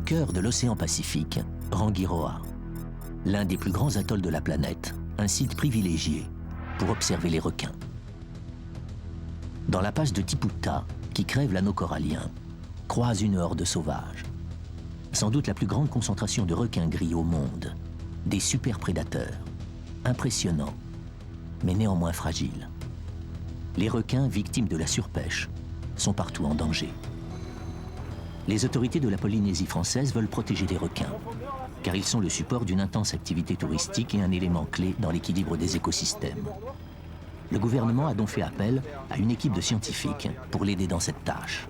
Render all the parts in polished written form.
cœur de l'océan Pacifique, Rangiroa, l'un des plus grands atolls de la planète, un site privilégié pour observer les requins. Dans la passe de Tiputta, qui crève l'anneau corallien, croise une horde sauvage. Sans doute la plus grande concentration de requins gris au monde, des super prédateurs, impressionnants, mais néanmoins fragiles. Les requins, victimes de la surpêche, sont partout en danger. Les autorités de la Polynésie française veulent protéger les requins, car ils sont le support d'une intense activité touristique et un élément clé dans l'équilibre des écosystèmes. Le gouvernement a donc fait appel à une équipe de scientifiques pour l'aider dans cette tâche.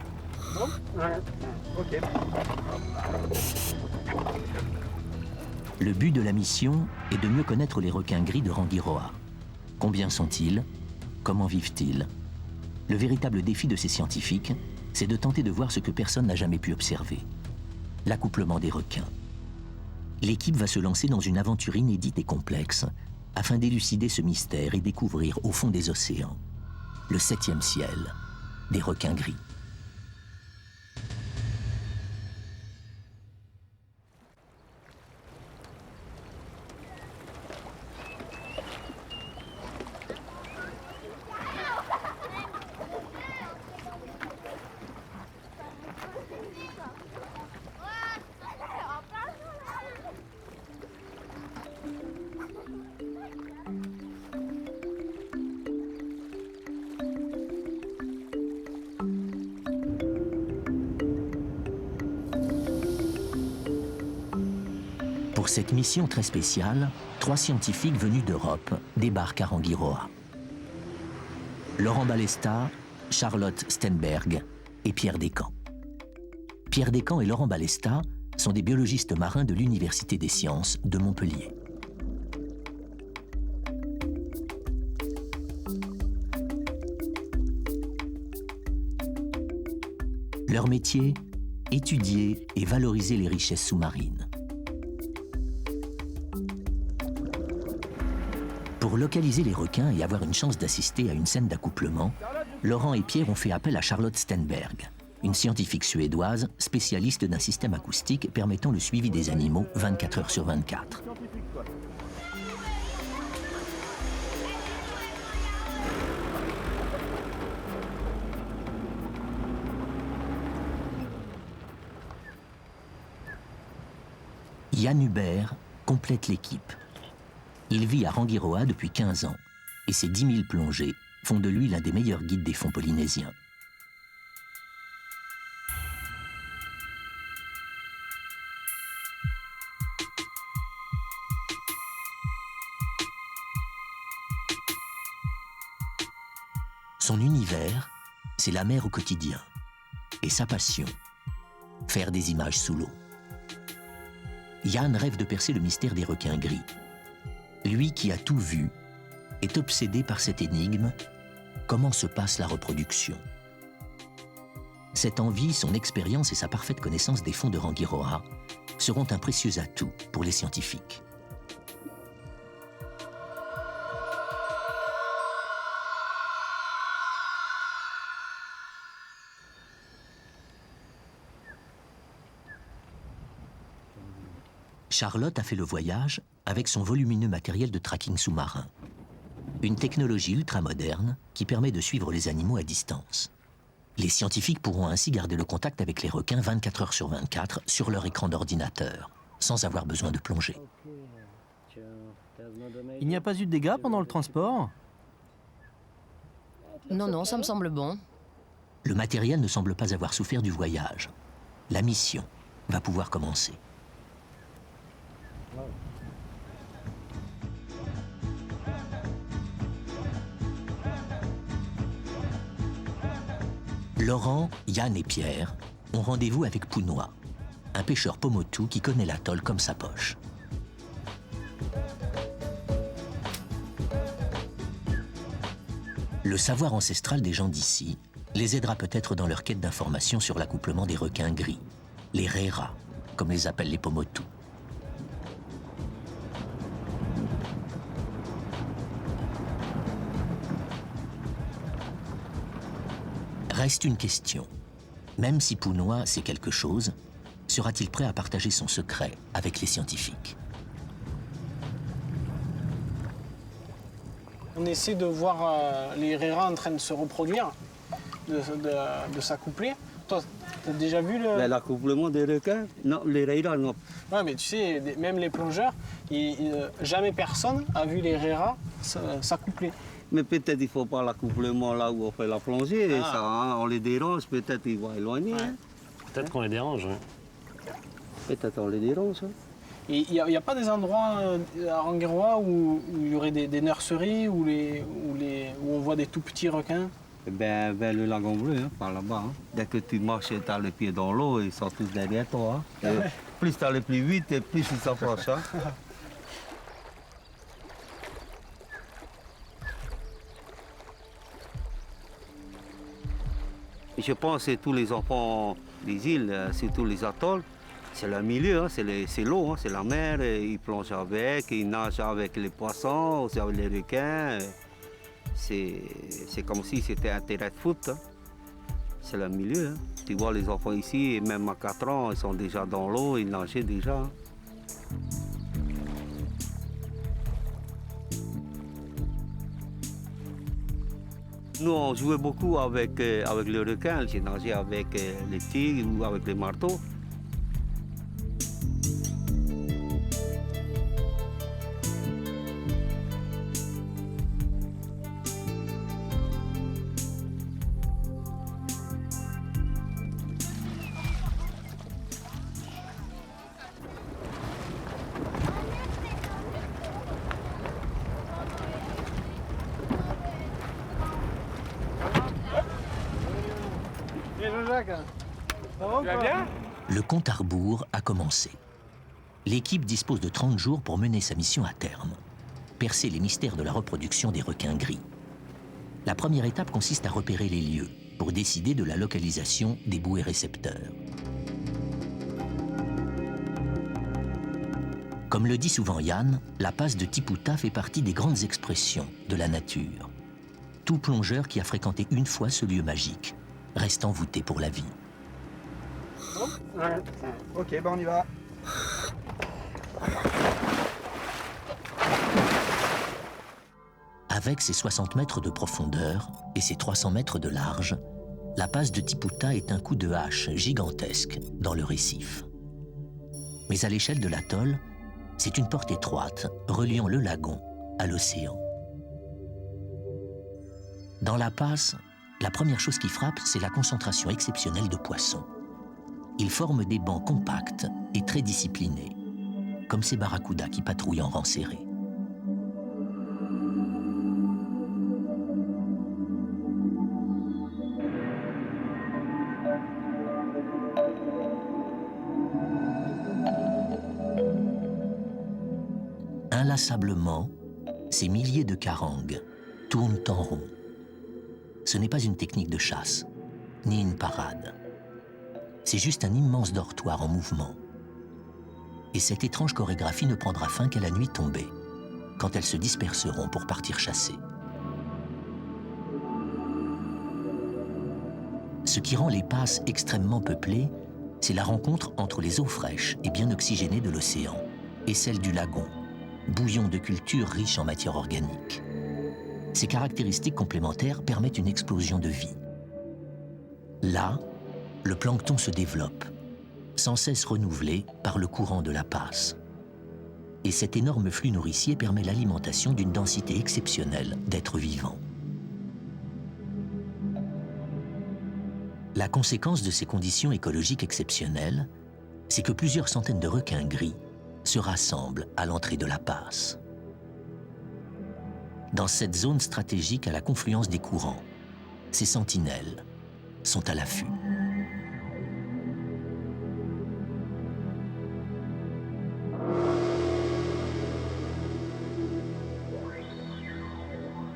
Le but de la mission est de mieux connaître les requins gris de Rangiroa. Combien sont-ils? Comment vivent-ils? Le véritable défi de ces scientifiques, c'est de tenter de voir ce que personne n'a jamais pu observer. L'accouplement des requins. L'équipe va se lancer dans une aventure inédite et complexe afin d'élucider ce mystère et découvrir au fond des océans le 7e ciel des requins gris. Pour cette mission très spéciale, 3 scientifiques venus d'Europe débarquent à Rangiroa. Laurent Balesta, Charlotte Stenberg et Pierre Descamps. Pierre Descamps et Laurent Balesta sont des biologistes marins de l'Université des sciences de Montpellier. Leur métier, étudier et valoriser les richesses sous-marines. Pour localiser les requins et avoir une chance d'assister à une scène d'accouplement, Laurent et Pierre ont fait appel à Charlotte Stenberg, une scientifique suédoise spécialiste d'un système acoustique permettant le suivi des animaux 24 heures sur 24. Yann Hubert complète l'équipe. Il vit à Rangiroa depuis 15 ans et ses 10 000 plongées font de lui l'un des meilleurs guides des fonds polynésiens. Son univers, c'est la mer au quotidien. Et sa passion, faire des images sous l'eau. Yann rêve de percer le mystère des requins gris. Lui qui a tout vu est obsédé par cette énigme, comment se passe la reproduction? Cette envie, son expérience et sa parfaite connaissance des fonds de Rangiroa seront un précieux atout pour les scientifiques. Charlotte a fait le voyage avec son volumineux matériel de tracking sous-marin. Une technologie ultramoderne qui permet de suivre les animaux à distance. Les scientifiques pourront ainsi garder le contact avec les requins 24 heures sur 24 sur leur écran d'ordinateur, sans avoir besoin de plonger. Il n'y a pas eu de dégâts pendant le transport? Non, ça me semble bon. Le matériel ne semble pas avoir souffert du voyage. La mission va pouvoir commencer. Laurent, Yann et Pierre ont rendez-vous avec Punoa, un pêcheur Pomotu qui connaît l'atoll comme sa poche. Le savoir ancestral des gens d'ici les aidera peut-être dans leur quête d'informations sur l'accouplement des requins gris, les Reira, comme les appellent les Pomotu. Reste une question. Même si Punoa sait quelque chose, Sera-t-il prêt à partager son secret avec les scientifiques? On essaie de voir les RERA en train de se reproduire, de s'accoupler. Toi, tu as déjà vu le... L'accouplement des requins? Non, les RERA, non. Ouais, mais tu sais, même les plongeurs, jamais personne a vu les RERA s'accoupler. Mais peut-être il ne faut pas l'accouplement là où on fait la plongée. Et ça, hein, on les dérange, peut-être ils vont éloigner. Hein. Peut-être qu'on les dérange. Ouais. Peut-être on les dérange. Hein. Et il n'y a pas des endroits à Ranguerois où il y aurait des nurseries où on voit des tout petits requins? Eh ben, vers le lagon bleu, hein, par là-bas. Hein. Dès que tu marches et tu as les pieds dans l'eau, ils sont tous derrière toi. Hein. Et plus tu allais plus vite, et plus ils s'approchent. Hein. Je pense que tous les enfants des îles, surtout les atolls, c'est le milieu, hein, c'est l'eau, hein, c'est la mer. Ils plongent avec, ils nagent avec les poissons, aussi avec les requins. C'est comme si c'était un terrain de foot. Hein. C'est le milieu. Hein. Tu vois les enfants ici, même à 4 ans, ils sont déjà dans l'eau, ils nageaient déjà. Hein. Nous, on jouait beaucoup avec le requin. J'ai nagé avec les tigres ou avec les marteaux. Le compte à rebours a commencé. L'équipe dispose de 30 jours pour mener sa mission à terme, percer les mystères de la reproduction des requins gris. La première étape consiste à repérer les lieux pour décider de la localisation des bouées récepteurs. Comme le dit souvent Yann, la passe de Tipouta fait partie des grandes expressions de la nature. Tout plongeur qui a fréquenté une fois ce lieu magique reste envoûté pour la vie. Ok, on y va. Avec ses 60 mètres de profondeur et ses 300 mètres de large, la passe de Tipouta est un coup de hache gigantesque dans le récif. Mais à l'échelle de l'atoll, c'est une porte étroite reliant le lagon à l'océan. Dans la passe, la première chose qui frappe, c'est la concentration exceptionnelle de poissons. Ils forment des bancs compacts et très disciplinés, comme ces barracudas qui patrouillent en rang serré. Inlassablement, ces milliers de carangues tournent en rond. Ce n'est pas une technique de chasse, ni une parade. C'est juste un immense dortoir en mouvement. Et cette étrange chorégraphie ne prendra fin qu'à la nuit tombée, quand elles se disperseront pour partir chasser. Ce qui rend les passes extrêmement peuplées, c'est la rencontre entre les eaux fraîches et bien oxygénées de l'océan et celles du lagon, bouillon de culture riche en matière organique. Ces caractéristiques complémentaires permettent une explosion de vie. Là, le plancton se développe, sans cesse renouvelé par le courant de la passe. Et cet énorme flux nourricier permet l'alimentation d'une densité exceptionnelle d'êtres vivants. La conséquence de ces conditions écologiques exceptionnelles, c'est que plusieurs centaines de requins gris se rassemblent à l'entrée de la passe. Dans cette zone stratégique à la confluence des courants, ces sentinelles sont à l'affût.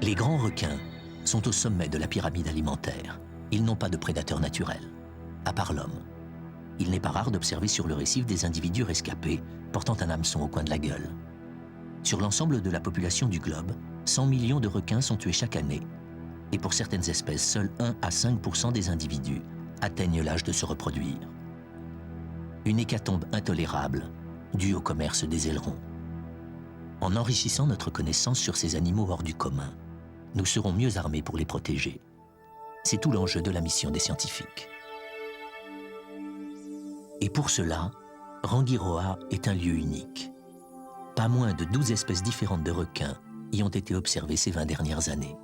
Les grands requins sont au sommet de la pyramide alimentaire. Ils n'ont pas de prédateurs naturels, à part l'homme. Il n'est pas rare d'observer sur le récif des individus rescapés portant un hameçon au coin de la gueule. Sur l'ensemble de la population du globe, 100 millions de requins sont tués chaque année. Et pour certaines espèces, seuls 1 à 5% des individus atteignent l'âge de se reproduire. Une hécatombe intolérable due au commerce des ailerons. En enrichissant notre connaissance sur ces animaux hors du commun, nous serons mieux armés pour les protéger. C'est tout l'enjeu de la mission des scientifiques. Et pour cela, Rangiroa est un lieu unique. Pas moins de 12 espèces différentes de requins y ont été observées ces 20 dernières années.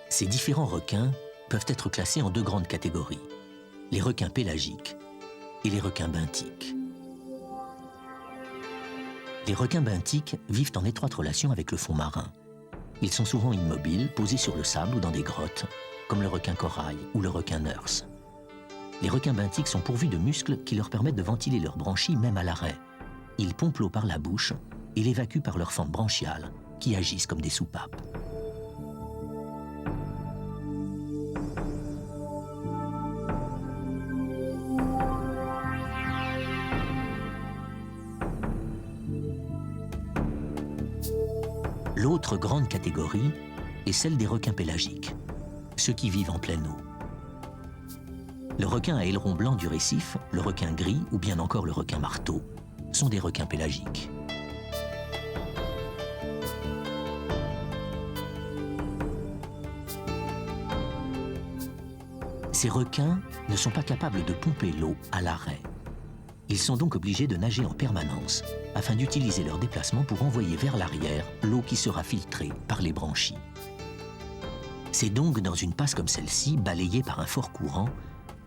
Ces différents requins peuvent être classés en deux grandes catégories, les requins pélagiques et les requins benthiques. Les requins benthiques vivent en étroite relation avec le fond marin. Ils sont souvent immobiles, posés sur le sable ou dans des grottes, comme le requin corail ou le requin nurse. Les requins benthiques sont pourvus de muscles qui leur permettent de ventiler leurs branchies même à l'arrêt. Ils pompent l'eau par la bouche et l'évacuent par leurs fentes branchiales, qui agissent comme des soupapes. L'autre grande catégorie est celle des requins pélagiques, ceux qui vivent en pleine eau. Le requin à aileron blanc du récif, le requin gris ou bien encore le requin marteau sont des requins pélagiques. Ces requins ne sont pas capables de pomper l'eau à l'arrêt. Ils sont donc obligés de nager en permanence afin d'utiliser leur déplacement pour envoyer vers l'arrière l'eau qui sera filtrée par les branchies. C'est donc dans une passe comme celle-ci, balayée par un fort courant,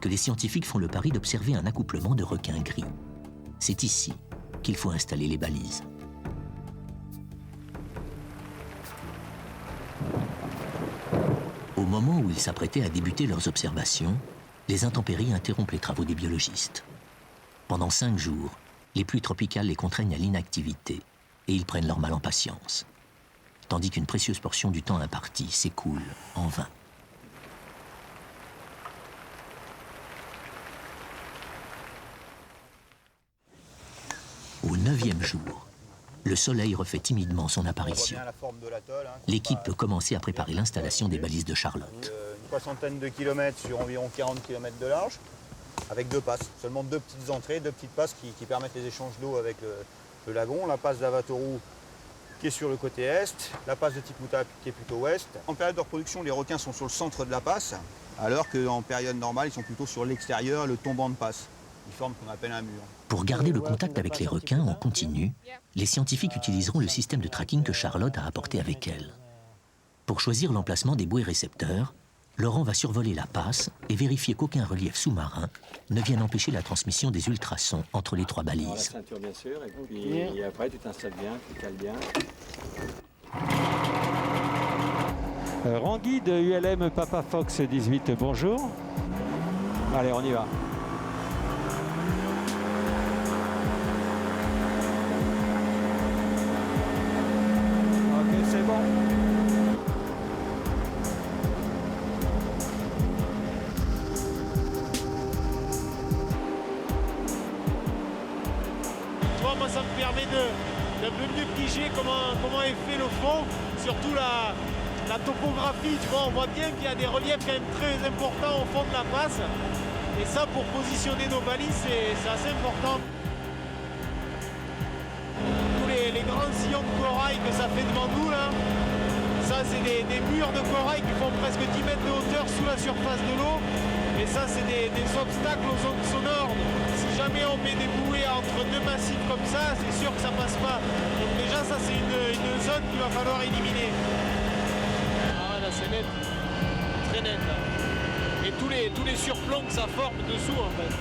que les scientifiques font le pari d'observer un accouplement de requins gris. C'est ici qu'il faut installer les balises. Au moment où ils s'apprêtaient à débuter leurs observations, les intempéries interrompent les travaux des biologistes. Pendant 5 jours, les pluies tropicales les contraignent à l'inactivité et ils prennent leur mal en patience, tandis qu'une précieuse portion du temps imparti s'écoule en vain. Au 9e jour, le soleil refait timidement son apparition. L'équipe peut commencer à préparer l'installation des balises de Charlotte. Une soixantaine de kilomètres sur environ 40 km de large, avec 2 passes. Seulement 2 petites entrées, 2 petites passes qui permettent les échanges d'eau avec le lagon. La passe d'Avatoru qui est sur le côté est, la passe de Tiputa qui est plutôt ouest. En période de reproduction, les requins sont sur le centre de la passe, alors qu'en période normale, ils sont plutôt sur l'extérieur, le tombant de passe. Ils forment ce qu'on appelle un mur. Pour garder le contact avec les requins en continu, les scientifiques utiliseront le système de tracking que Charlotte a apporté avec elle. Pour choisir l'emplacement des bouées récepteurs, Laurent va survoler la passe et vérifier qu'aucun relief sous-marin ne vienne empêcher la transmission des ultrasons entre les 3 balises. La ceinture bien sûr, et puis après tu t'installes bien, tu cales bien. Rangui de ULM Papa Fox 18, bonjour. Allez, on y va. Ok, c'est bon. Moi, ça me permet d'un peu mieux piger comment est fait le fond, surtout la topographie. Tu vois, on voit bien qu'il y a des reliefs quand même très importants au fond de la passe. Et ça, pour positionner nos balises, c'est assez important. Tous les grands sillons de corail que ça fait devant nous, là, ça, c'est des murs de corail qui font presque 10 mètres de hauteur sous la surface de l'eau. Et ça, c'est des obstacles aux ondes sonores. Si jamais on met des bouées entre 2 massifs comme ça, c'est sûr que ça passe pas. Donc déjà, ça, c'est une zone qu'il va falloir éliminer. Ah, là, c'est net. Très net, là. Et tous les surplombs que ça forme dessous, en fait.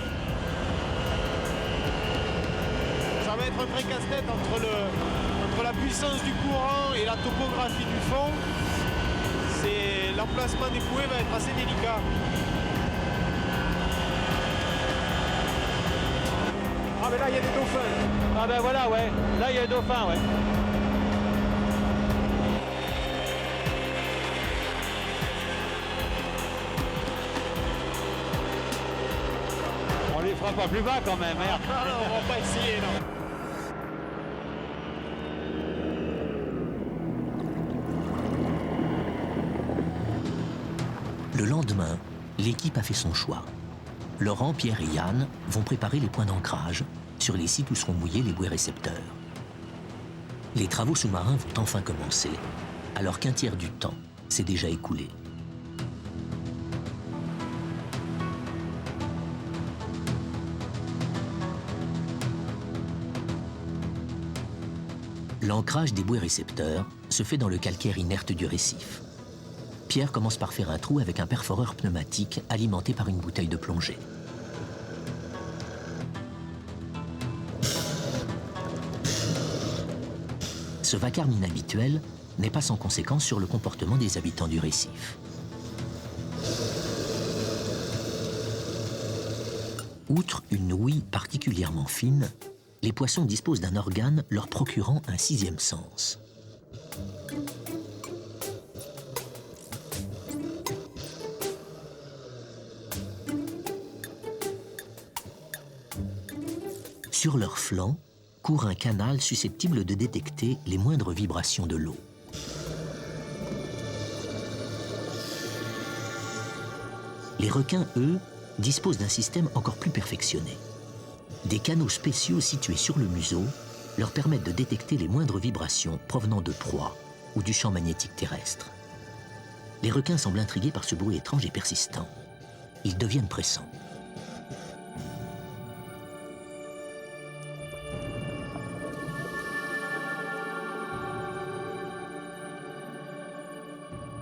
Ça va être un vrai casse-tête entre la puissance du courant et la topographie du fond. L'emplacement des bouées va être assez délicat. Ah mais là il y a des dauphins. Ah ben voilà, ouais. Là il y a des dauphins, ouais. On les fera pas plus bas quand même, merde. Ah non, on va pas essayer, non. Le lendemain, l'équipe a fait son choix. Laurent, Pierre et Yann vont préparer les points d'ancrage sur les sites où seront mouillés les bouées récepteurs. Les travaux sous-marins vont enfin commencer, alors qu'un tiers du temps s'est déjà écoulé. L'ancrage des bouées récepteurs se fait dans le calcaire inerte du récif. Pierre commence par faire un trou avec un perforeur pneumatique alimenté par une bouteille de plongée. Ce vacarme inhabituel n'est pas sans conséquence sur le comportement des habitants du récif. Outre une ouïe particulièrement fine, les poissons disposent d'un organe leur procurant un sixième sens. Sur leurs flancs court un canal susceptible de détecter les moindres vibrations de l'eau. Les requins, eux, disposent d'un système encore plus perfectionné. Des canaux spéciaux situés sur le museau leur permettent de détecter les moindres vibrations provenant de proies ou du champ magnétique terrestre. Les requins semblent intrigués par ce bruit étrange et persistant. Ils deviennent pressants.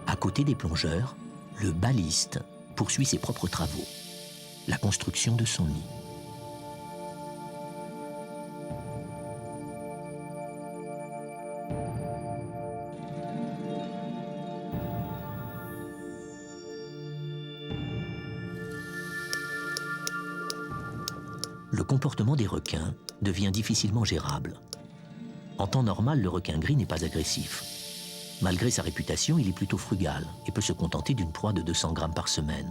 À côté des plongeurs, le baliste poursuit ses propres travaux, la construction de son nid. Le comportement des requins devient difficilement gérable. En temps normal, le requin gris n'est pas agressif. Malgré sa réputation, il est plutôt frugal et peut se contenter d'une proie de 200 grammes par semaine.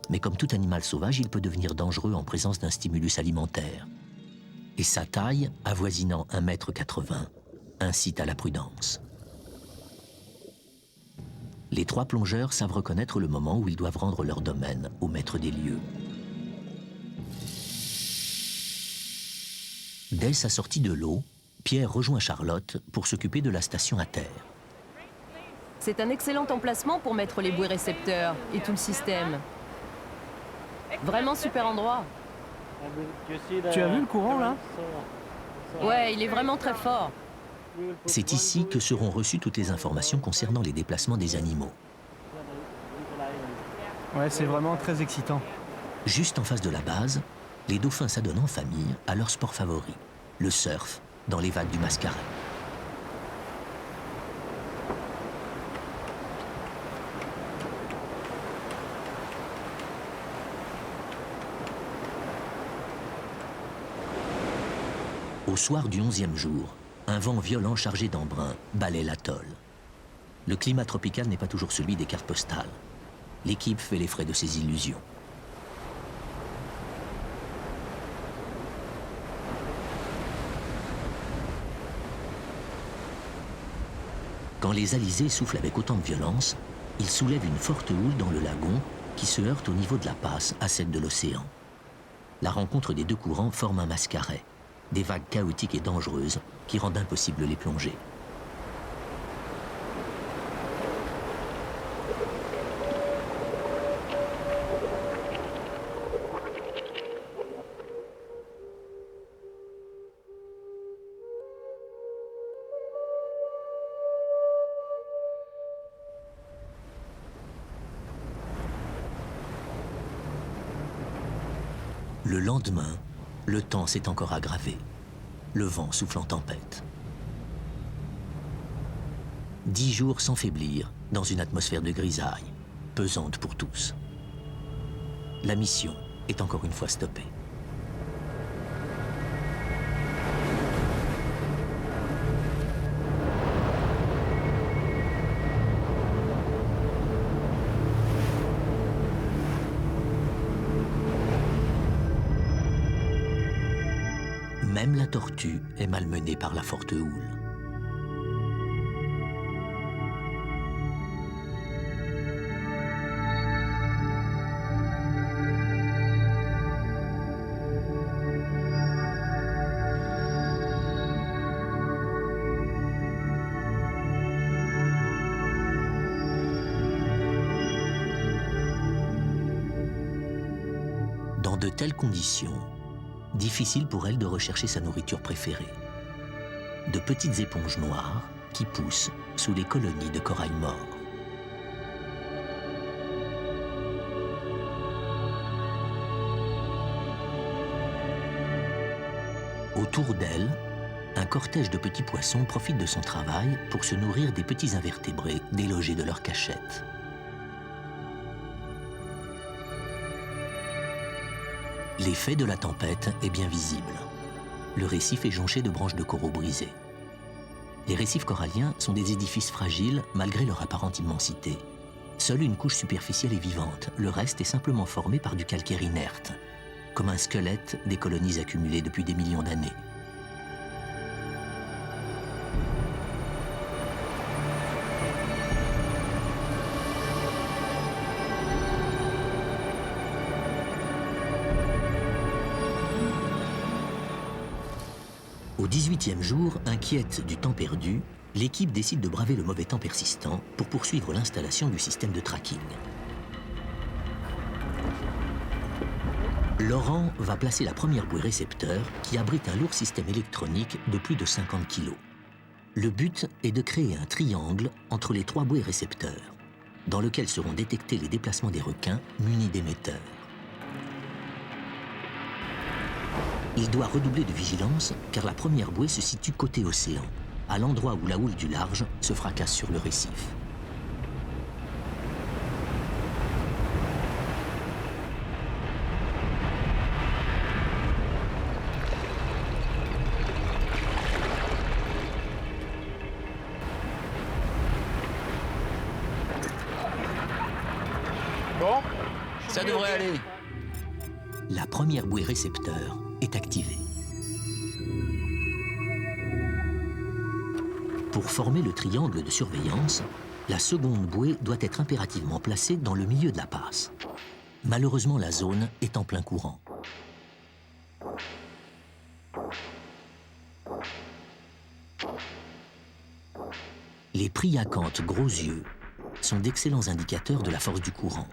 Mais comme tout animal sauvage, il peut devenir dangereux en présence d'un stimulus alimentaire. Et sa taille, avoisinant 1,80 m, incite à la prudence. Les trois plongeurs savent reconnaître le moment où ils doivent rendre leur domaine au maître des lieux. Dès sa sortie de l'eau, Pierre rejoint Charlotte pour s'occuper de la station à terre. C'est un excellent emplacement pour mettre les bouées récepteurs et tout le système. Vraiment super endroit. Tu as vu le courant là? Ouais, il est vraiment très fort. C'est ici que seront reçues toutes les informations concernant les déplacements des animaux. Ouais, c'est vraiment très excitant. Juste en face de la base, les dauphins s'adonnent en famille à leur sport favori, le surf, dans les vagues du Mascaret. Au soir du 11e jour, un vent violent chargé d'embrun balaie l'atoll. Le climat tropical n'est pas toujours celui des cartes postales. L'équipe fait les frais de ses illusions. Quand les alizés soufflent avec autant de violence, ils soulèvent une forte houle dans le lagon qui se heurte au niveau de la passe à celle de l'océan. La rencontre des deux courants forme un mascaret, des vagues chaotiques et dangereuses qui rendent impossible les plongées. Le lendemain, le temps s'est encore aggravé. Le vent souffle en tempête. 10 jours sans faiblir, dans une atmosphère de grisaille, pesante pour tous. La mission est encore une fois stoppée. Même la tortue est malmenée par la forte houle. de telles conditions, difficile pour elle de rechercher sa nourriture préférée. De petites éponges noires qui poussent sous les colonies de corail mort. Autour d'elle, un cortège de petits poissons profite de son travail pour se nourrir des petits invertébrés délogés de leur cachette. L'effet de la tempête est bien visible. Le récif est jonché de branches de coraux brisées. Les récifs coralliens sont des édifices fragiles malgré leur apparente immensité. Seule une couche superficielle est vivante, le reste est simplement formé par du calcaire inerte, comme un squelette des colonies accumulées depuis des millions d'années. Au 18e jour, inquiète du temps perdu, l'équipe décide de braver le mauvais temps persistant pour poursuivre l'installation du système de tracking. Laurent va placer la première bouée récepteur qui abrite un lourd système électronique de plus de 50 kg. Le but est de créer un triangle entre les 3 bouées récepteurs, dans lequel seront détectés les déplacements des requins munis d'émetteurs. Il doit redoubler de vigilance car la première bouée se situe côté océan, à l'endroit où la houle du large se fracasse sur le récif. Bon, ça devrait aller. La première bouée récepteur est activée. Pour former le triangle de surveillance, la seconde bouée doit être impérativement placée dans le milieu de la passe. Malheureusement, la zone est en plein courant. Les priacantes gros yeux sont d'excellents indicateurs de la force du courant.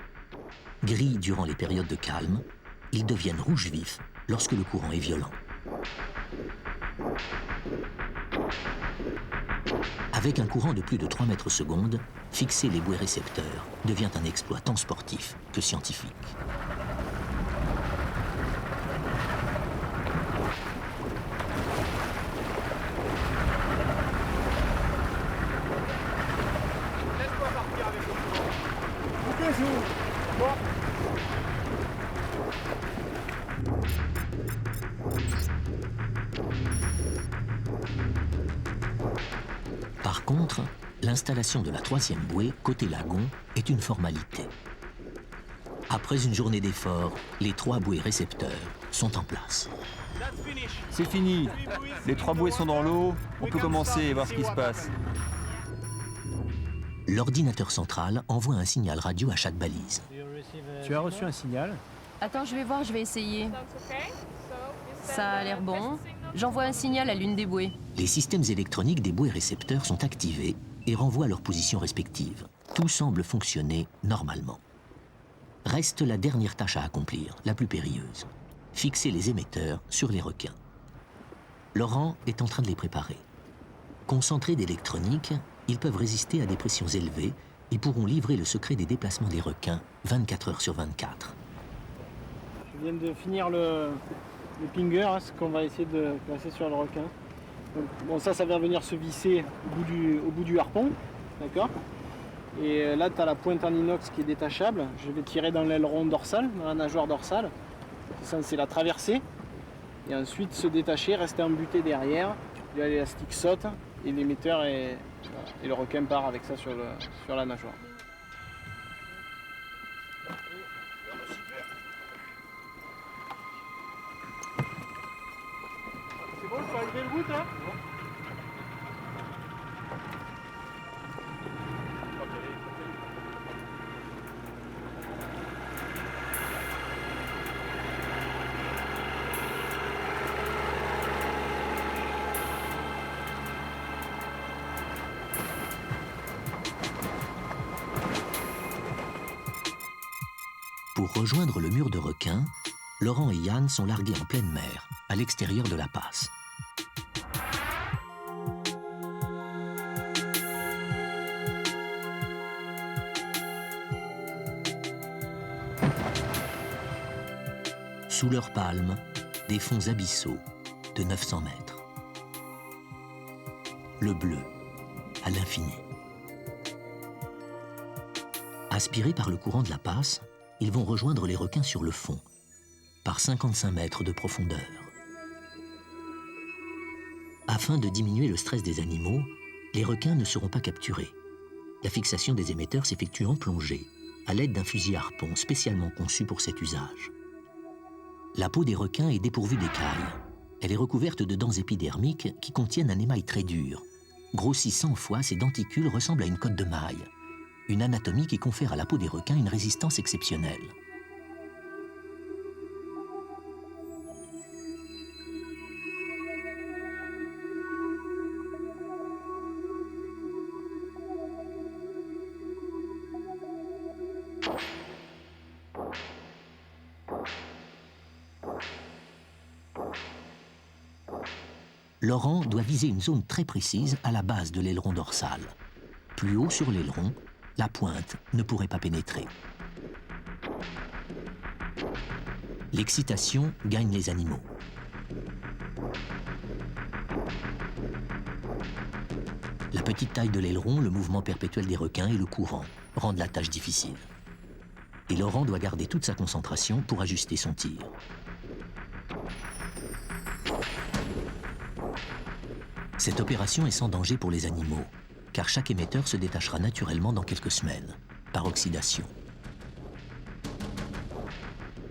Gris durant les périodes de calme, ils deviennent rouges vifs lorsque le courant est violent. Avec un courant de plus de 3 mètres secondes, fixer les bouées récepteurs devient un exploit tant sportif que scientifique. Laisse-moi partir avec le courant. Bouquet joue. Bon. Par contre, l'installation de la 3e bouée, côté lagon, est une formalité. Après une journée d'efforts, les 3 bouées récepteurs sont en place. C'est fini. Les 3 bouées sont dans l'eau. On peut commencer et voir ce qui se passe. L'ordinateur central envoie un signal radio à chaque balise. Tu as reçu un signal? Attends, je vais voir, je vais essayer. Ça a l'air bon. J'envoie un signal à l'une des bouées. Les systèmes électroniques des bouées récepteurs sont activés et renvoient à leur position respective. Tout semble fonctionner normalement. Reste la dernière tâche à accomplir, la plus périlleuse. Fixer les émetteurs sur les requins. Laurent est en train de les préparer. Concentrés d'électronique, ils peuvent résister à des pressions élevées et pourront livrer le secret des déplacements des requins 24 heures sur 24. Je viens de finir le pinger, hein, ce qu'on va essayer de placer sur le requin. Donc, bon, ça va venir se visser au bout du harpon, d'accord? Et là, tu as la pointe en inox qui est détachable. Je vais tirer dans l'aileron dorsal, dans la nageoire dorsale. C'est censé la traverser. Et ensuite se détacher, rester embuté derrière. Là, l'élastique saute et l'émetteur et le requin part avec ça sur la nageoire. C'est bon, je peux arriver le bout, hein? Pour rejoindre le mur de requins, Laurent et Yann sont largués en pleine mer, à l'extérieur de la passe. Sous leurs palmes, des fonds abyssaux de 900 mètres. Le bleu, à l'infini. Aspirés par le courant de la passe, ils vont rejoindre les requins sur le fond, par 55 mètres de profondeur. Afin de diminuer le stress des animaux, les requins ne seront pas capturés. La fixation des émetteurs s'effectue en plongée, à l'aide d'un fusil harpon spécialement conçu pour cet usage. La peau des requins est dépourvue d'écailles. Elle est recouverte de dents épidermiques qui contiennent un émail très dur. Grossi 100 fois, ces denticules ressemblent à une cotte de maille. Une anatomie qui confère à la peau des requins une résistance exceptionnelle. Laurent doit viser une zone très précise à la base de l'aileron dorsal. Plus haut sur l'aileron, la pointe ne pourrait pas pénétrer. L'excitation gagne les animaux. La petite taille de l'aileron, le mouvement perpétuel des requins et le courant rendent la tâche difficile. Et Laurent doit garder toute sa concentration pour ajuster son tir. Cette opération est sans danger pour les animaux, car chaque émetteur se détachera naturellement dans quelques semaines, par oxydation.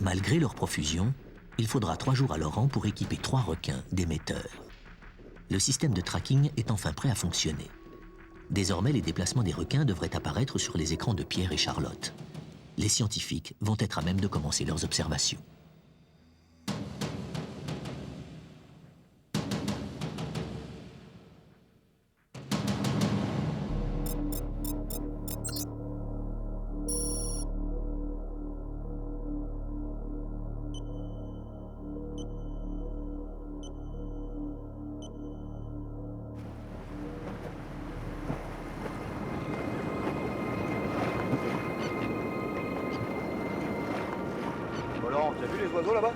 Malgré leur profusion, il faudra 3 jours à Laurent pour équiper 3 requins d'émetteurs. Le système de tracking est enfin prêt à fonctionner. Désormais, les déplacements des requins devraient apparaître sur les écrans de Pierre et Charlotte. Les scientifiques vont être à même de commencer leurs observations. T'as vu les oiseaux là-bas?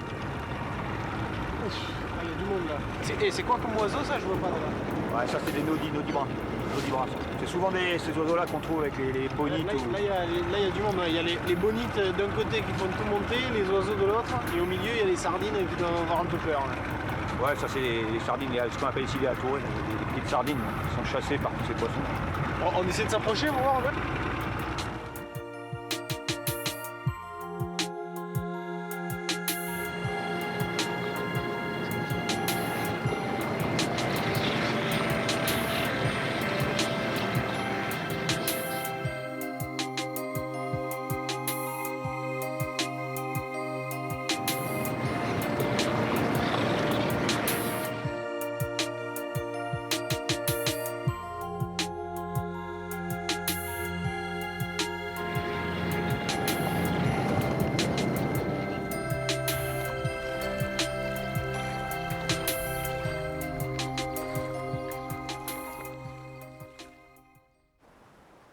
Il y a du monde là. Et c'est quoi comme oiseau ça? Je vois pas là. Ouais, ça c'est des nudibranches. C'est souvent ces oiseaux-là qu'on trouve avec les bonites. Là, il y a du monde. Il y a les bonites d'un côté qui font tout monter, les oiseaux de l'autre, et au milieu il y a les sardines qui doivent avoir un peu peur. Là. Ouais, ça c'est les sardines, ce qu'on appelle ici les atourées, des petites sardines qui sont chassées par tous ces poissons. On essaie de s'approcher, on va voir un peu.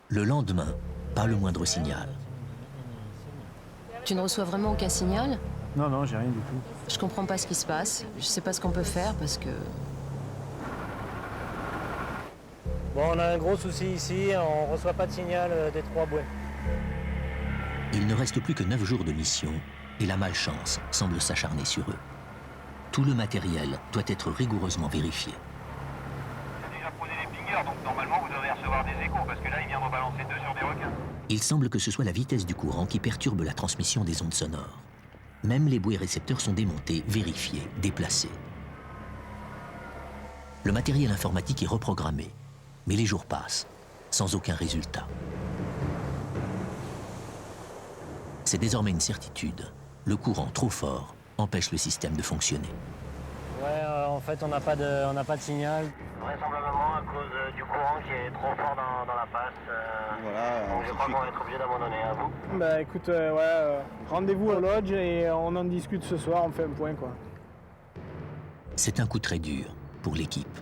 Le lendemain, pas le moindre signal. Tu ne reçois vraiment aucun signal? Non, non, j'ai rien du tout. Je comprends pas ce qui se passe. Je sais pas ce qu'on peut faire parce que... Bon, on a un gros souci ici, on reçoit pas de signal des 3 bouées. Il ne reste plus que 9 jours de mission et la malchance semble s'acharner sur eux. Tout le matériel doit être rigoureusement vérifié. J'ai déjà posé les pingers, donc normalement vous devez recevoir des échos, parce que là il vient de balancer 2 sur des requins. Il semble que ce soit la vitesse du courant qui perturbe la transmission des ondes sonores. Même les bouées récepteurs sont démontés, vérifiés, déplacés. Le matériel informatique est reprogrammé, mais les jours passent, sans aucun résultat. C'est désormais une certitude. Le courant trop fort empêche le système de fonctionner. Ouais, en fait, on n'a pas de signal. Vraisemblablement à cause du courant. courant qui est trop fort dans la passe. Voilà, Donc je crois qu'on va être obligé d'abandonner. À vous. Bah écoute, rendez-vous au lodge et on en discute ce soir, on fait un point quoi. C'est un coup très dur pour l'équipe.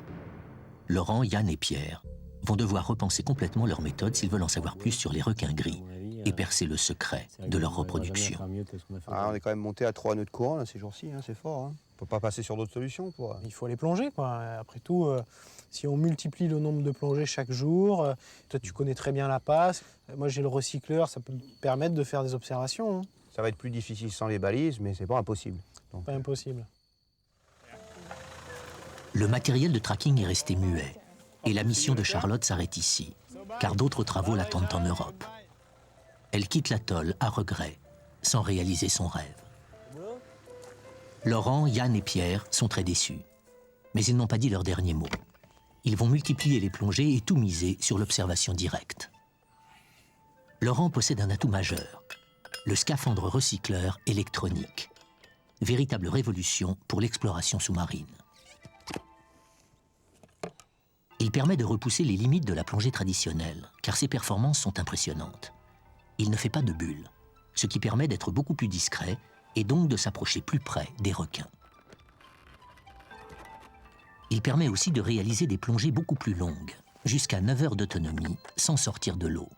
Laurent, Yann et Pierre vont devoir repenser complètement leur méthode s'ils veulent en savoir plus sur les requins gris et percer le secret de leur reproduction. On est quand même monté à 3 nœuds de courant là, ces jours-ci, hein, c'est fort. Hein. On peut pas passer sur d'autres solutions pour... Il faut les plonger quoi. Après tout, si on multiplie le nombre de plongées chaque jour, toi tu connais très bien la passe, moi j'ai le recycleur, ça peut me permettre de faire des observations. Hein. Ça va être plus difficile sans les balises, mais c'est pas impossible. Donc... Pas impossible. Le matériel de tracking est resté muet et la mission de Charlotte s'arrête ici, car d'autres travaux l'attendent en Europe. Elle quitte l'atoll à regret, sans réaliser son rêve. Laurent, Yann et Pierre sont très déçus, mais ils n'ont pas dit leur dernier mot. Ils vont multiplier les plongées et tout miser sur l'observation directe. Laurent possède un atout majeur, le scaphandre recycleur électronique. Véritable révolution pour l'exploration sous-marine. Il permet de repousser les limites de la plongée traditionnelle, car ses performances sont impressionnantes. Il ne fait pas de bulles, ce qui permet d'être beaucoup plus discret et donc de s'approcher plus près des requins. Il permet aussi de réaliser des plongées beaucoup plus longues, jusqu'à 9 heures d'autonomie, sans sortir de l'eau.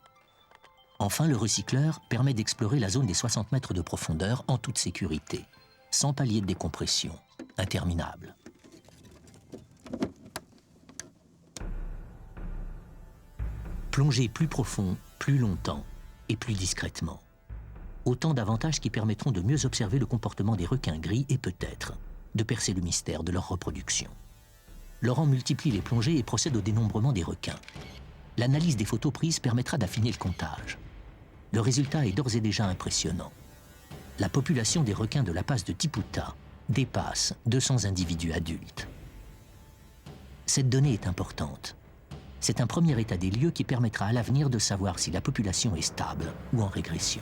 Enfin, le recycleur permet d'explorer la zone des 60 mètres de profondeur en toute sécurité, sans palier de décompression, interminable. Plonger plus profond, plus longtemps et plus discrètement. Autant d'avantages qui permettront de mieux observer le comportement des requins gris et peut-être de percer le mystère de leur reproduction. Laurent multiplie les plongées et procède au dénombrement des requins. L'analyse des photos prises permettra d'affiner le comptage. Le résultat est d'ores et déjà impressionnant. La population des requins de la passe de Tiputa dépasse 200 individus adultes. Cette donnée est importante. C'est un premier état des lieux qui permettra à l'avenir de savoir si la population est stable ou en régression.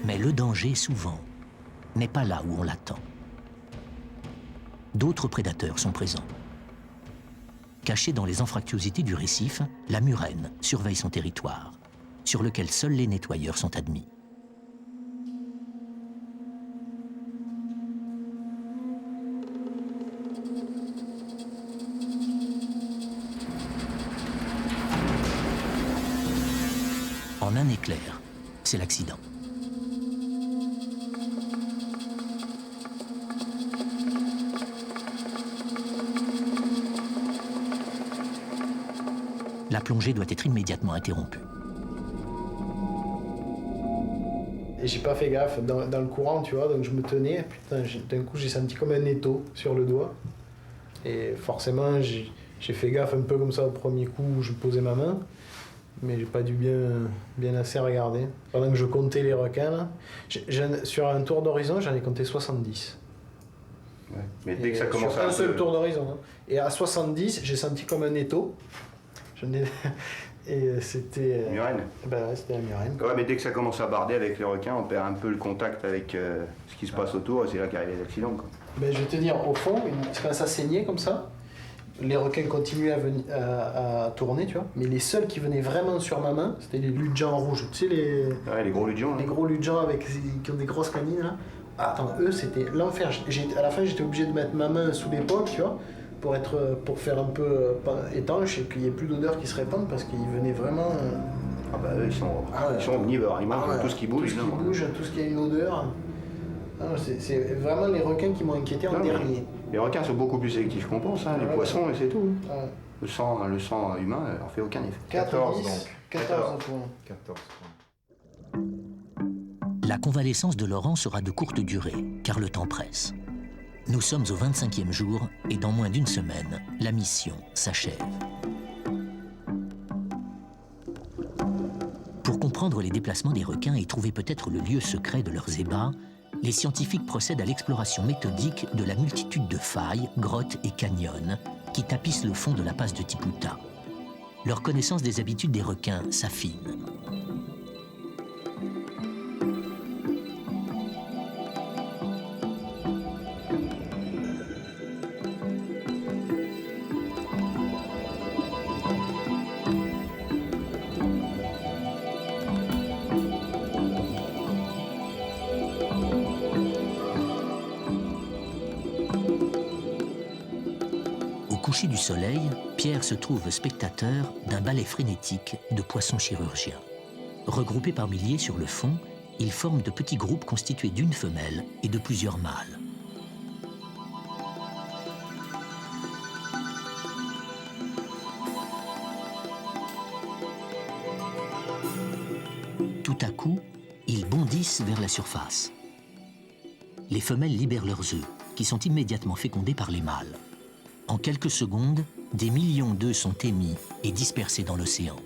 Mais le danger, souvent, n'est pas là où on l'attend. D'autres prédateurs sont présents. Cachée dans les anfractuosités du récif, la murène surveille son territoire, sur lequel seuls les nettoyeurs sont admis. En un éclair, c'est l'accident. La plongée doit être immédiatement interrompue. Et j'ai pas fait gaffe dans le courant, tu vois, donc je me tenais, putain, d'un coup j'ai senti comme un étau sur le doigt. Et forcément, j'ai fait gaffe un peu comme ça au premier coup où je posais ma main, mais j'ai pas dû bien assez regarder. Pendant que je comptais les requins, là, sur un tour d'horizon, j'en ai compté 70. Ouais. Mais dès que ça commence sur un seul tour d'horizon. Hein. Et à 70, j'ai senti comme un étau. Et c'était... Murène. Ben ouais, c'était la murène. Ouais, mais dès que ça commence à barder avec les requins, on perd un peu le contact avec ce qui se passe autour, et c'est là qu'arrivent les accidents. Quoi. Ben, je vais te dire, au fond, quand ça saignait comme ça, les requins continuaient à tourner, tu vois. Mais les seuls qui venaient vraiment sur ma main, c'était les ludjans rouges. Tu sais, les gros ludjans. Les gros ludjans qui ont des grosses canines, là. Attends, eux, c'était l'enfer. À la fin, j'étais obligé de mettre ma main sous l'épaule, tu vois, pour faire un peu étanche et qu'il n'y ait plus d'odeur qui se répande parce qu'ils venaient vraiment... Ah bah eux, ils sont omnivores, ils mangent tout ce qui bouge. Tout ce qui bouge, tout ce qui a une odeur. C'est vraiment les requins qui m'ont inquiété en dernier. Les requins sont beaucoup plus sélectifs qu'on pense, hein, les poissons et c'est tout. Ouais. Le sang humain leur fait aucun effet. 14 donc. 14 points. La convalescence de Laurent sera de courte durée, car le temps presse. Nous sommes au 25e jour et dans moins d'une semaine, la mission s'achève. Pour comprendre les déplacements des requins et trouver peut-être le lieu secret de leurs ébats, les scientifiques procèdent à l'exploration méthodique de la multitude de failles, grottes et canyons qui tapissent le fond de la passe de Tiputa. Leur connaissance des habitudes des requins s'affine. coucher du soleil, Pierre se trouve spectateur d'un ballet frénétique de poissons chirurgiens. Regroupés par milliers sur le fond, ils forment de petits groupes constitués d'une femelle et de plusieurs mâles. Tout à coup, ils bondissent vers la surface. Les femelles libèrent leurs œufs, qui sont immédiatement fécondés par les mâles. En quelques secondes, des millions d'œufs sont émis et dispersés dans l'océan.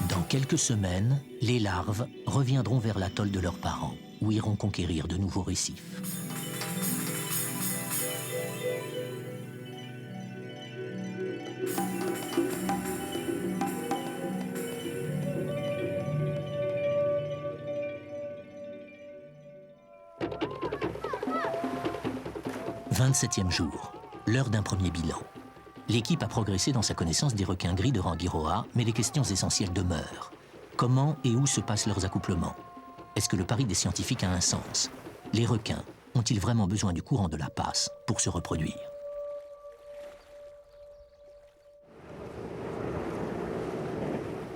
Dans quelques semaines, les larves reviendront vers l'atoll de leurs parents, où iront conquérir de nouveaux récifs. « 27e jour, l'heure d'un premier bilan. L'équipe a progressé dans sa connaissance des requins gris de Rangiroa, mais les questions essentielles demeurent. Comment et où se passent leurs accouplements? Est-ce que le pari des scientifiques a un sens? Les requins ont-ils vraiment besoin du courant de la passe pour se reproduire?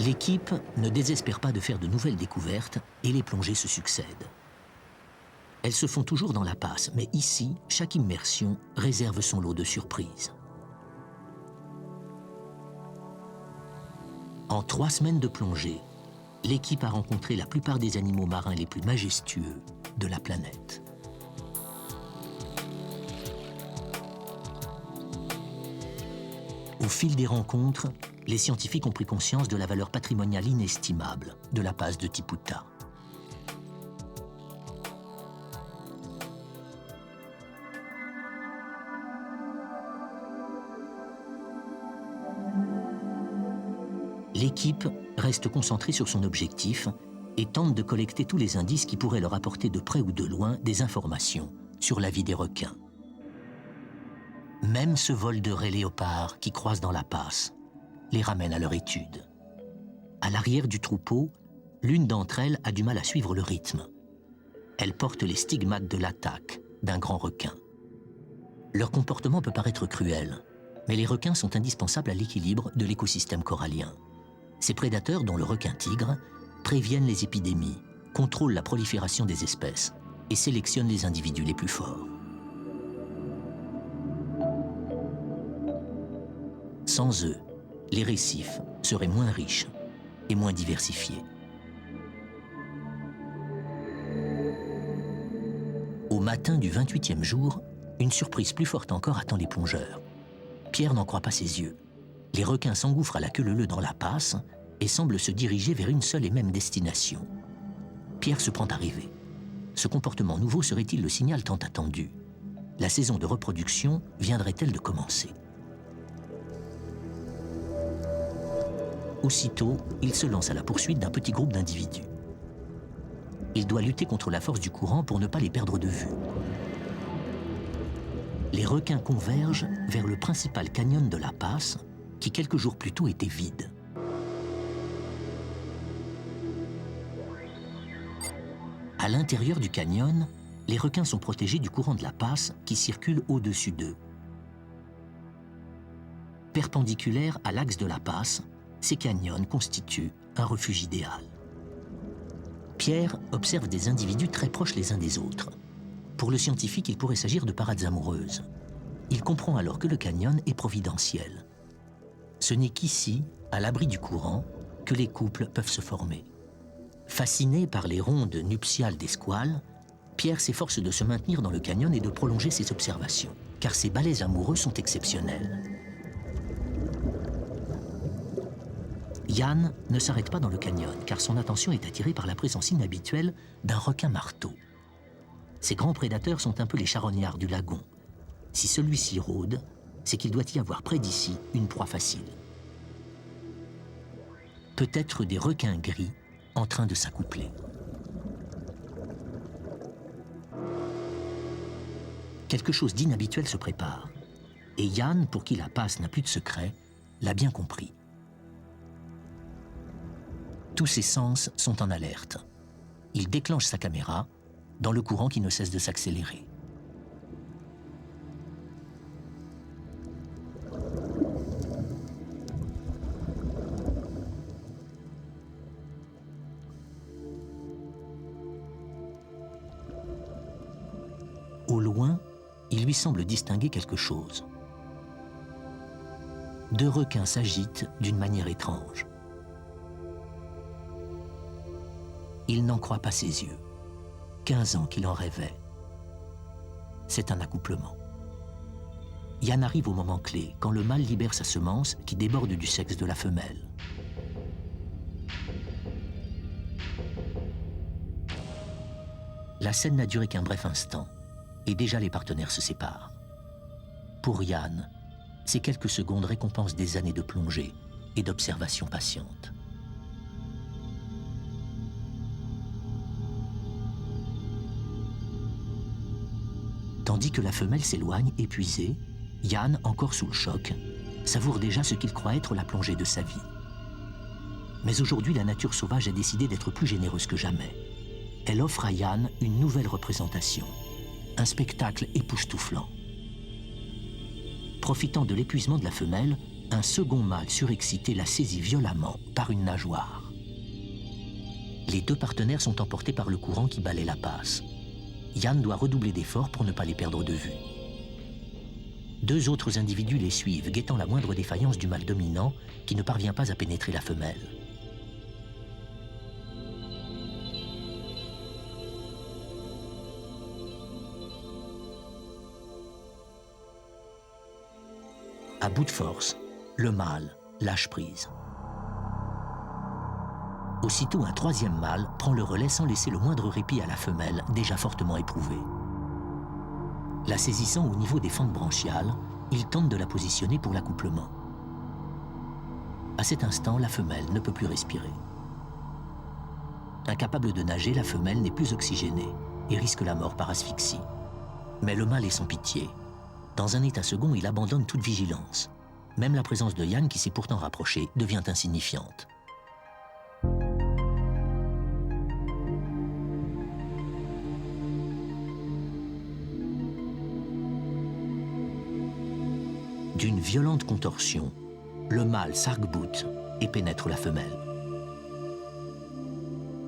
L'équipe ne désespère pas de faire de nouvelles découvertes et les plongées se succèdent. Elles se font toujours dans la passe, mais ici, chaque immersion réserve son lot de surprises. En 3 semaines de plongée, l'équipe a rencontré la plupart des animaux marins les plus majestueux de la planète. Au fil des rencontres, les scientifiques ont pris conscience de la valeur patrimoniale inestimable de la passe de Tiputa. L'équipe reste concentrée sur son objectif et tente de collecter tous les indices qui pourraient leur apporter de près ou de loin des informations sur la vie des requins. Même ce vol de raies léopards qui croisent dans la passe les ramène à leur étude. À l'arrière du troupeau, l'une d'entre elles a du mal à suivre le rythme. Elle porte les stigmates de l'attaque d'un grand requin. Leur comportement peut paraître cruel, mais les requins sont indispensables à l'équilibre de l'écosystème corallien. Ces prédateurs, dont le requin-tigre, préviennent les épidémies, contrôlent la prolifération des espèces et sélectionnent les individus les plus forts. Sans eux, les récifs seraient moins riches et moins diversifiés. Au matin du 28e jour, une surprise plus forte encore attend les plongeurs. Pierre n'en croit pas ses yeux. Les requins s'engouffrent à la queue leu-leu dans la passe et semblent se diriger vers une seule et même destination. Pierre se prend à rêver. Ce comportement nouveau serait-il le signal tant attendu? La saison de reproduction viendrait-elle de commencer? Aussitôt, il se lance à la poursuite d'un petit groupe d'individus. Il doit lutter contre la force du courant pour ne pas les perdre de vue. Les requins convergent vers le principal canyon de la passe, qui quelques jours plus tôt était vide. À l'intérieur du canyon, les requins sont protégés du courant de la passe qui circule au-dessus d'eux. Perpendiculaires à l'axe de la passe, ces canyons constituent un refuge idéal. Pierre observe des individus très proches les uns des autres. Pour le scientifique, il pourrait s'agir de parades amoureuses. Il comprend alors que le canyon est providentiel. Ce n'est qu'ici, à l'abri du courant, que les couples peuvent se former. Fasciné par les rondes nuptiales des squales, Pierre s'efforce de se maintenir dans le canyon et de prolonger ses observations, car ces balais amoureux sont exceptionnels. Yann ne s'arrête pas dans le canyon, car son attention est attirée par la présence inhabituelle d'un requin-marteau. Ces grands prédateurs sont un peu les charognards du lagon. Si celui-ci rôde, c'est qu'il doit y avoir près d'ici une proie facile. Peut-être des requins gris en train de s'accoupler. Quelque chose d'inhabituel se prépare. Et Yann, pour qui la passe n'a plus de secret, l'a bien compris. Tous ses sens sont en alerte. Il déclenche sa caméra dans le courant qui ne cesse de s'accélérer. Au loin, il lui semble distinguer quelque chose. 2 requins s'agitent d'une manière étrange. Il n'en croit pas ses yeux. 15 ans qu'il en rêvait. C'est un accouplement. Yann arrive au moment clé, quand le mâle libère sa semence qui déborde du sexe de la femelle. La scène n'a duré qu'un bref instant, et déjà les partenaires se séparent. Pour Yann, ces quelques secondes récompensent des années de plongée et d'observation patiente. Tandis que la femelle s'éloigne, épuisée, Yann, encore sous le choc, savoure déjà ce qu'il croit être la plongée de sa vie. Mais aujourd'hui, la nature sauvage a décidé d'être plus généreuse que jamais. Elle offre à Yann une nouvelle représentation, un spectacle époustouflant. Profitant de l'épuisement de la femelle, un second mâle surexcité la saisit violemment par une nageoire. Les 2 partenaires sont emportés par le courant qui balaie la passe. Yann doit redoubler d'efforts pour ne pas les perdre de vue. 2 autres individus les suivent, guettant la moindre défaillance du mâle dominant qui ne parvient pas à pénétrer la femelle. À bout de force, le mâle lâche prise. Aussitôt, un 3e mâle prend le relais sans laisser le moindre répit à la femelle, déjà fortement éprouvée. La saisissant au niveau des fentes branchiales, il tente de la positionner pour l'accouplement. À cet instant, la femelle ne peut plus respirer. Incapable de nager, la femelle n'est plus oxygénée et risque la mort par asphyxie. Mais le mâle est sans pitié. Dans un état second, il abandonne toute vigilance. Même la présence de Yann, qui s'est pourtant rapproché, devient insignifiante. D'une violente contorsion, le mâle s'arc-boute et pénètre la femelle.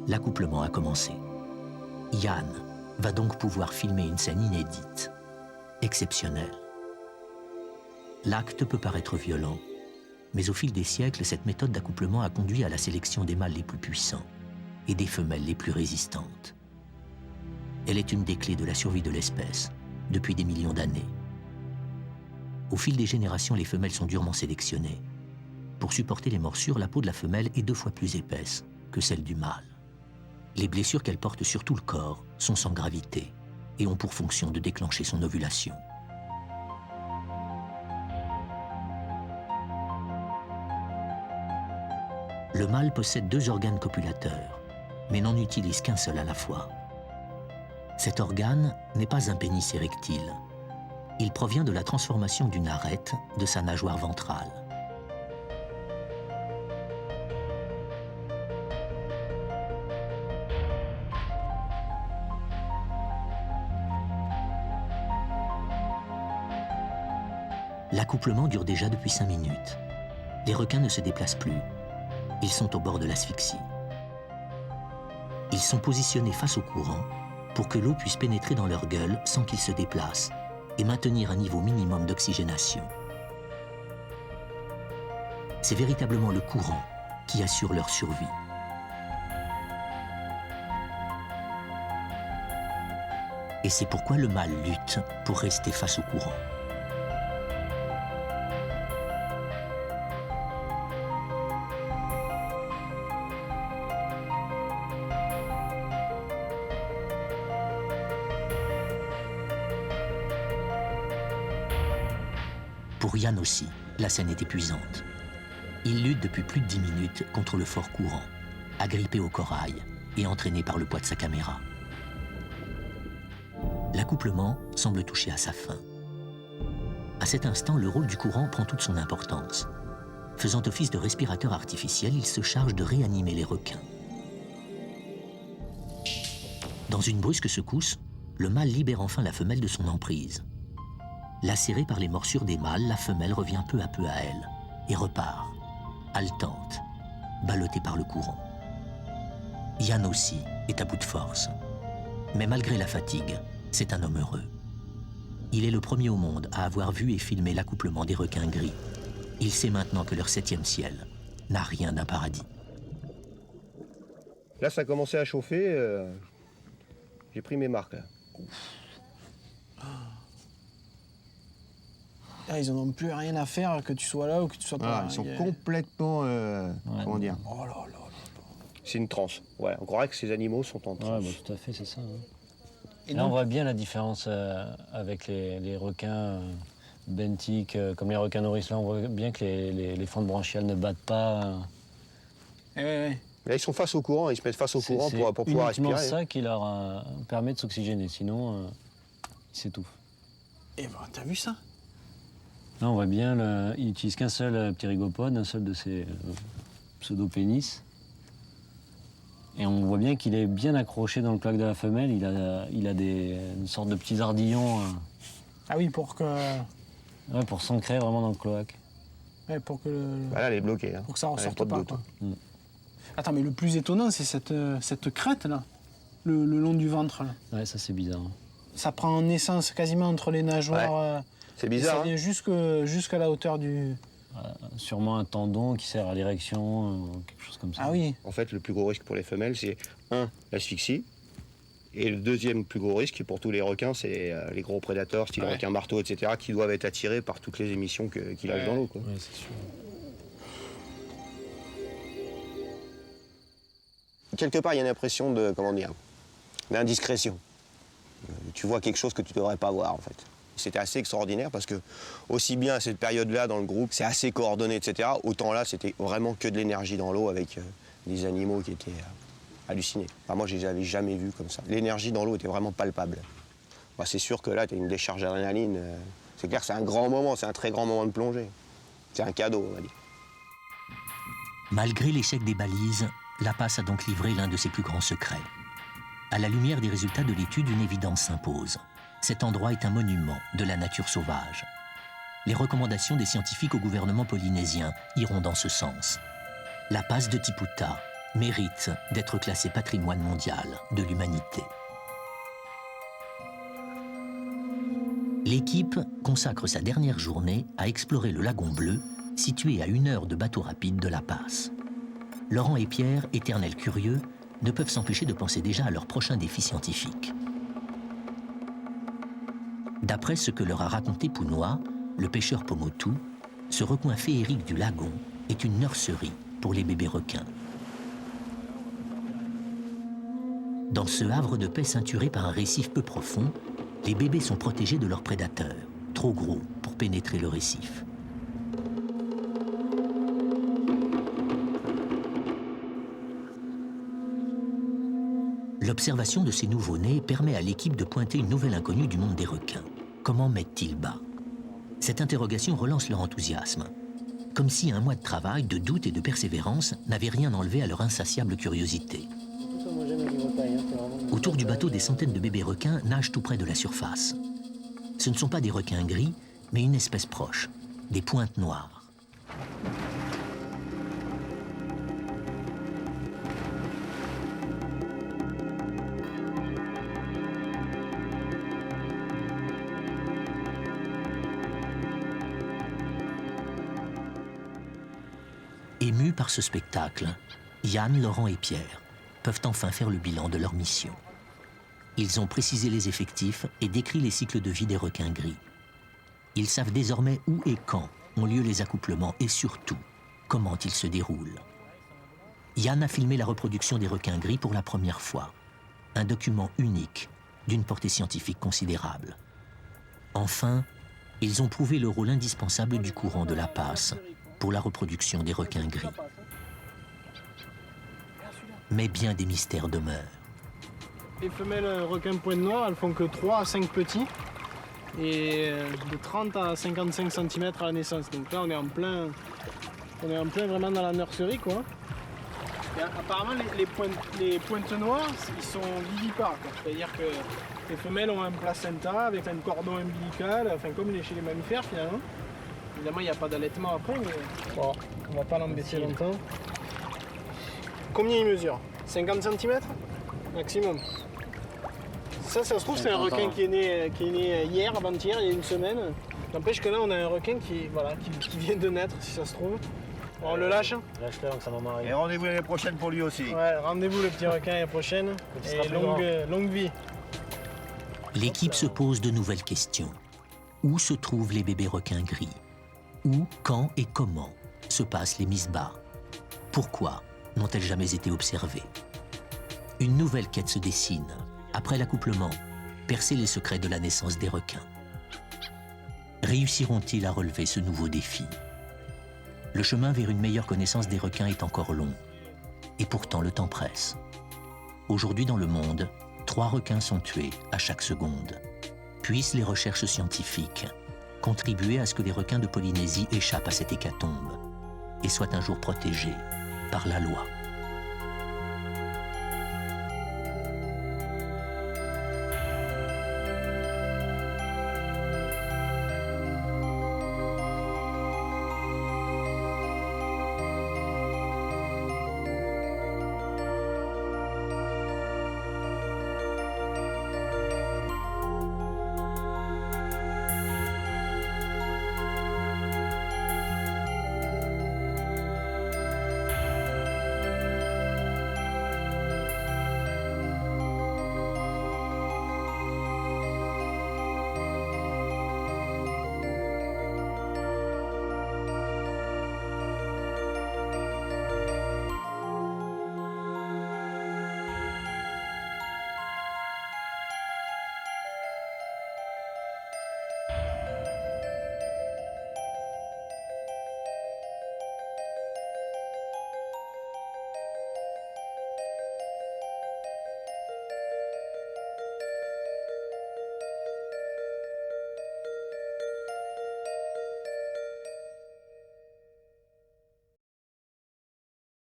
L'accouplement a commencé. Yann va donc pouvoir filmer une scène inédite, exceptionnelle. L'acte peut paraître violent, mais au fil des siècles, cette méthode d'accouplement a conduit à la sélection des mâles les plus puissants et des femelles les plus résistantes. Elle est une des clés de la survie de l'espèce depuis des millions d'années. Au fil des générations, les femelles sont durement sélectionnées. Pour supporter les morsures, la peau de la femelle est 2 fois plus épaisse que celle du mâle. Les blessures qu'elle porte sur tout le corps sont sans gravité et ont pour fonction de déclencher son ovulation. Le mâle possède 2 organes copulateurs, mais n'en utilise qu'un seul à la fois. Cet organe n'est pas un pénis érectile. Il provient de la transformation d'une arête de sa nageoire ventrale. L'accouplement dure déjà depuis 5 minutes. Les requins ne se déplacent plus. Ils sont au bord de l'asphyxie. Ils sont positionnés face au courant pour que l'eau puisse pénétrer dans leur gueule sans qu'ils se déplacent et maintenir un niveau minimum d'oxygénation. C'est véritablement le courant qui assure leur survie. Et c'est pourquoi le mâle lutte pour rester face au courant. Pour Yann aussi, la scène est épuisante. Il lutte depuis plus de 10 minutes contre le fort courant, agrippé au corail et entraîné par le poids de sa caméra. L'accouplement semble toucher à sa fin. À cet instant, le rôle du courant prend toute son importance. Faisant office de respirateur artificiel, il se charge de réanimer les requins. Dans une brusque secousse, le mâle libère enfin la femelle de son emprise. Lacérée par les morsures des mâles, la femelle revient peu à peu à elle et repart, haletante, ballottée par le courant. Yann aussi est à bout de force. Mais malgré la fatigue, c'est un homme heureux. Il est le premier au monde à avoir vu et filmé l'accouplement des requins gris. Il sait maintenant que leur 7e ciel n'a rien d'un paradis. Là, ça a commencé à chauffer. J'ai pris mes marques. Là. Ah, ils n'en ont plus rien à faire que tu sois là ou que tu sois pas là. Ils sont complètement... comment dire? Oh là là. C'est une transe. Ouais, on croirait que ces animaux sont en transe. Ouais, bah, tout à fait, c'est ça. Hein. Et là, on voit bien la différence avec les requins benthiques, comme les requins nourrices. Là, on voit bien que les fentes branchiales ne battent pas. Là, ils sont face au courant, ils se mettent face au courant pour pouvoir respirer. C'est ça qui leur permet de s'oxygéner, sinon ils s'étouffent. Et ben, t'as vu ça? Là, on voit bien, il n'utilise qu'un seul ptérygopode, un seul de ces pseudo-pénis. Et on voit bien qu'il est bien accroché dans le cloaque de la femelle. Il a une sorte de petits ardillons. Ah oui, pour que... Ouais, pour s'ancrer vraiment dans le cloaque. Ouais, pour que... Là, elle est bloquée. Hein. Pour que ça ne ressorte pas, quoi. Attends, mais le plus étonnant, c'est cette crête, là. Le long du ventre, là. Ouais, ça, c'est bizarre. Ça prend naissance quasiment entre les nageoires. Ouais. C'est bizarre. Ça vient jusqu'à la hauteur du... Sûrement un tendon qui sert à l'érection, quelque chose comme ça. Ah oui. En fait, le plus gros risque pour les femelles, c'est l'asphyxie. Et le deuxième plus gros risque pour tous les requins, c'est les gros prédateurs, style requins marteaux, etc., qui doivent être attirés par toutes les émissions qu'il lâche dans l'eau. Ouais, c'est sûr. Quelque part, il y a une impression de, d'indiscrétion. Tu vois quelque chose que tu ne devrais pas voir, en fait. C'était assez extraordinaire parce que, aussi bien à cette période-là dans le groupe, c'est assez coordonné, etc., autant là, c'était vraiment que de l'énergie dans l'eau avec des animaux qui étaient hallucinés. Enfin, moi, je les avais jamais vus comme ça. L'énergie dans l'eau était vraiment palpable. Bah, c'est sûr que là, tu as une décharge d'adrénaline. C'est clair, c'est un grand moment, c'est un très grand moment de plongée. C'est un cadeau, on va dire. Malgré l'échec des balises, La Passe a donc livré l'un de ses plus grands secrets. À la lumière des résultats de l'étude, une évidence s'impose. Cet endroit est un monument de la nature sauvage. Les recommandations des scientifiques au gouvernement polynésien iront dans ce sens. La Passe de Tiputa mérite d'être classée patrimoine mondial de l'humanité. L'équipe consacre sa dernière journée à explorer le lagon bleu, situé à 1 heure de bateau rapide de La Passe. Laurent et Pierre, éternels curieux, ne peuvent s'empêcher de penser déjà à leur prochain défi scientifique. D'après ce que leur a raconté Pounois, le pêcheur Pomotu, ce recoin féerique du lagon est une nurserie pour les bébés requins. Dans ce havre de paix ceinturé par un récif peu profond, les bébés sont protégés de leurs prédateurs, trop gros pour pénétrer le récif. L'observation de ces nouveau-nés permet à l'équipe de pointer une nouvelle inconnue du monde des requins. Comment mettent-ils bas? Cette interrogation relance leur enthousiasme. Comme si un mois de travail, de doute et de persévérance n'avaient rien enlevé à leur insatiable curiosité. Autour du bateau, des centaines de bébés requins nagent tout près de la surface. Ce ne sont pas des requins gris, mais une espèce proche, des pointes noires. Émus par ce spectacle, Yann, Laurent et Pierre peuvent enfin faire le bilan de leur mission. Ils ont précisé les effectifs et décrit les cycles de vie des requins gris. Ils savent désormais où et quand ont lieu les accouplements et surtout comment ils se déroulent. Yann a filmé la reproduction des requins gris pour la première fois. Un document unique d'une portée scientifique considérable. Enfin, ils ont prouvé le rôle indispensable du courant de La Passe pour la reproduction des requins gris. Mais bien des mystères demeurent. Les femelles requins pointe noire, elles font que 3 à 5 petits et de 30 à 55 cm à la naissance. Donc là, on est en plein vraiment dans la nurserie, quoi. Et apparemment, les pointes noires, ils sont vivipares. C'est-à-dire que les femelles ont un placenta avec un cordon ombilical, enfin comme chez les mammifères finalement. Évidemment, il n'y a pas d'allaitement après, mais bon, on va pas l'embêter longtemps. Combien il mesure? 50 cm maximum. Ça se trouve, c'est un requin qui est né hier, avant-hier, il y a une semaine. N'empêche que là, on a un requin qui vient de naître, si ça se trouve. On le lâche? Lâche-le avant que ça m'en arrive. Et rendez-vous l'année prochaine pour lui aussi. Ouais, rendez-vous le petit requin l'année prochaine. Et longue vie. L'équipe se pose de nouvelles questions. Où se trouvent les bébés requins gris? Où, quand et comment se passent les misbahs? Pourquoi n'ont-elles jamais été observées? Une nouvelle quête se dessine. Après l'accouplement, percer les secrets de la naissance des requins. Réussiront-ils à relever ce nouveau défi? Le chemin vers une meilleure connaissance des requins est encore long. Et pourtant, le temps presse. Aujourd'hui, dans le monde, 3 requins sont tués à chaque seconde. Puissent les recherches scientifiques contribuer à ce que les requins de Polynésie échappent à cette hécatombe et soient un jour protégés par la loi.